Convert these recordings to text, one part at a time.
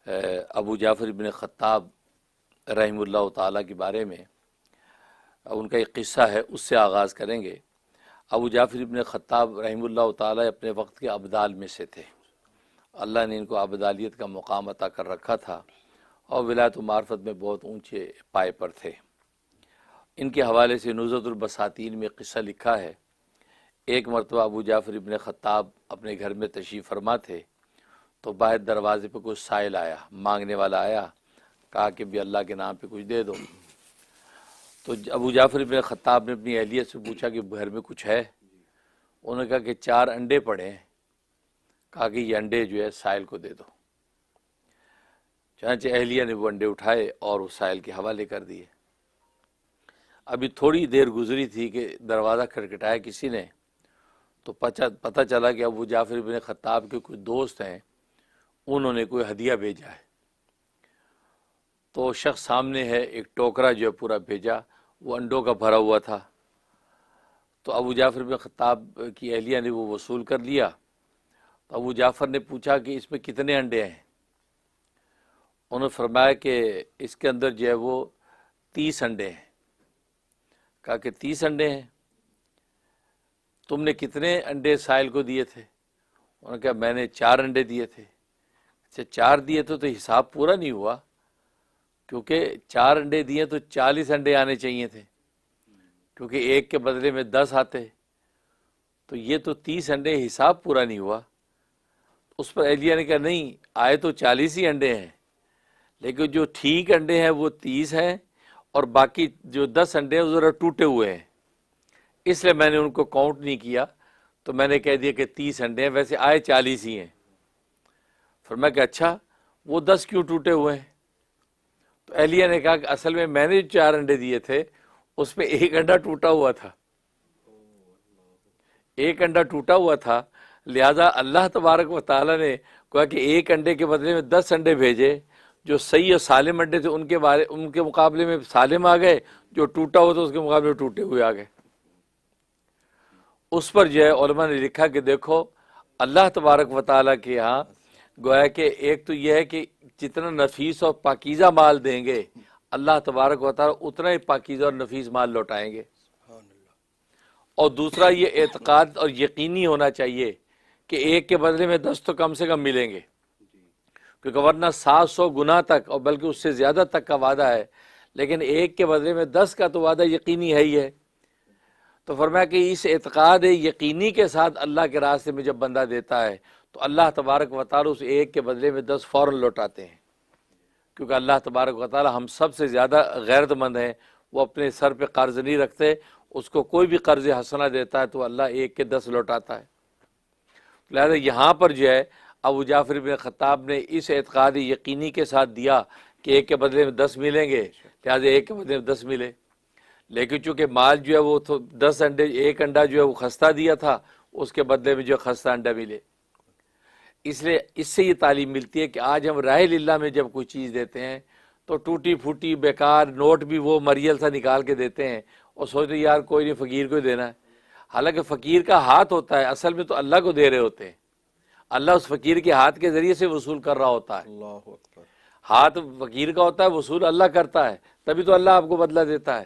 ابو جعفر ابن خطاب رحمہ اللہ تعالیٰ کے بارے میں ان کا ایک قصہ ہے، اس سے آغاز کریں گے۔ ابو جعفر ابن خطاب رحمہ اللہ تعالیٰ اپنے وقت کے ابدال میں سے تھے۔ اللہ نے ان کو ابدالیت کا مقام عطا کر رکھا تھا اور ولایت و معرفت میں بہت اونچے پائے پر تھے۔ ان کے حوالے سے نزہۃ البساطین میں قصہ لکھا ہے، ایک مرتبہ ابو جعفر ابن خطاب اپنے گھر میں تشریف فرما تھے تو باہر دروازے پہ کچھ سائل آیا، مانگنے والا آیا، کہا کہ بھی اللہ کے نام پہ کچھ دے دو۔ تو ابو جعفر ابن خطاب نے اپنی اہلیہ سے پوچھا کہ گھر میں کچھ ہے؟ انہوں نے کہا کہ 4 انڈے پڑے ہیں۔ کہا کہ یہ انڈے جو ہے سائل کو دے دو۔ چنانچہ اہلیہ نے وہ انڈے اٹھائے اور وہ سائل کے حوالے کر دیے۔ ابھی تھوڑی دیر گزری تھی کہ دروازہ کھٹکھٹایا کسی نے، تو پتہ چلا کہ ابو جعفر ابن خطاب کے کچھ دوست ہیں، انہوں نے کوئی ہدیہ بھیجا ہے۔ تو شخص سامنے ہے، ایک ٹوکرا جو ہے پورا بھیجا، وہ انڈوں کا بھرا ہوا تھا۔ تو ابو جعفر بن خطاب کی اہلیہ نے وہ وصول کر لیا۔ تو ابو جعفر نے پوچھا کہ اس میں کتنے انڈے ہیں؟ انہوں نے فرمایا کہ اس کے اندر جو ہے وہ 30 انڈے ہیں۔ کہا کہ 30 انڈے ہیں، تم نے کتنے انڈے سائل کو دیے تھے؟ انہوں نے کہا میں نے 4 انڈے دیے تھے۔ اچھا 4 دیے تو حساب پورا نہیں ہوا، کیونکہ 4 انڈے دیے تو 40 انڈے آنے چاہیے تھے، کیونکہ ایک کے بدلے میں 10 آتے، تو یہ تو 30 انڈے، حساب پورا نہیں ہوا۔ اس پر اہلیہ نے کہا نہیں، آئے تو 40 ہی انڈے ہیں، لیکن جو ٹھیک انڈے ہیں وہ 30 ہیں، اور باقی جو 10 انڈے ہیں وہ ذرا ٹوٹے ہوئے ہیں، اس لیے میں نے ان کو کاؤنٹ نہیں کیا، تو میں نے کہہ دیا کہ 30 انڈے ہیں، ویسے آئے 40 ہی ہیں۔ فرمایا کہ اچھا وہ 10 کیوں ٹوٹے ہوئے ہیں؟ تو اہلیہ نے کہا کہ اصل میں نے 4 انڈے دیے تھے، اس میں ایک انڈا ٹوٹا ہوا تھا، ایک انڈا ٹوٹا ہوا تھا، لہذا اللہ تبارک و تعالیٰ نے کہا کہ ایک انڈے کے بدلے میں 10 انڈے بھیجے، جو صحیح اور سالم انڈے تھے ان کے مقابلے میں سالم آ گئے، جو ٹوٹا ہوا تھا اس کے مقابلے میں ٹوٹے ہوئے آ گئے۔ اس پر جو ہے علماء نے لکھا کہ دیکھو اللہ تبارک و تعالیٰ کے ہاں گویا کہ ایک تو یہ ہے کہ جتنا نفیس اور پاکیزہ مال دیں گے، اللہ تبارک و تعالیٰ اتنا ہی پاکیزہ اور نفیس مال لوٹائیں گے۔ اور دوسرا یہ اعتقاد اور یقینی ہونا چاہیے کہ ایک کے بدلے میں 10 تو کم سے کم ملیں گے، کیونکہ ورنہ 700 گنا تک اور بلکہ اس سے زیادہ تک کا وعدہ ہے، لیکن ایک کے بدلے میں 10 کا تو وعدہ یقینی ہے ہی ہے۔ تو فرمایا کہ اس اعتقاد یقینی کے ساتھ اللہ کے راستے میں جب بندہ دیتا ہے تو اللہ تبارک و تعالیٰ اس ایک کے بدلے میں 10 فوراً لوٹاتے ہیں، کیونکہ اللہ تبارک و تعالیٰ ہم سب سے زیادہ غیرت مند ہیں، وہ اپنے سر پہ قرض نہیں رکھتے، اس کو کوئی بھی قرض حسنہ دیتا ہے تو اللہ ایک کے 10 لوٹاتا ہے۔ لہذا یہاں پر جو ہے ابو جعفر بن خطاب نے اس اعتقاد یقینی کے ساتھ دیا کہ ایک کے بدلے میں 10 ملیں گے، لہذا ایک کے بدلے میں 10 ملے، لیکن چونکہ مال جو ہے وہ 10 انڈے، ایک انڈا جو ہے وہ خستہ دیا تھا، اس کے بدلے میں جو خستہ انڈا ملے۔ اس لیے اس سے یہ تعلیم ملتی ہے کہ آج ہم راہ للہ میں جب کوئی چیز دیتے ہیں تو ٹوٹی پھوٹی بیکار نوٹ بھی وہ مریل سا نکال کے دیتے ہیں اور سوچتے یار کوئی نہیں، فقیر کو دینا ہے، حالانکہ فقیر کا ہاتھ ہوتا ہے، اصل میں تو اللہ کو دے رہے ہوتے ہیں، اللہ اس فقیر کے ہاتھ کے ذریعے سے وصول کر رہا ہوتا ہے۔ اللہ اکبر۔ ہاتھ فقیر کا ہوتا ہے، وصول اللہ کرتا ہے، تبھی تو اللہ آپ کو بدلہ دیتا ہے۔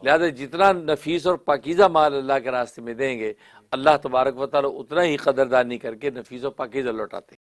لہذا جتنا نفیس اور پاکیزہ مال اللہ کے راستے میں دیں گے، اللہ تبارک و تعالیٰ اتنا ہی قدردانی کر کے نفیس اور پاکیزہ لوٹاتے ہیں۔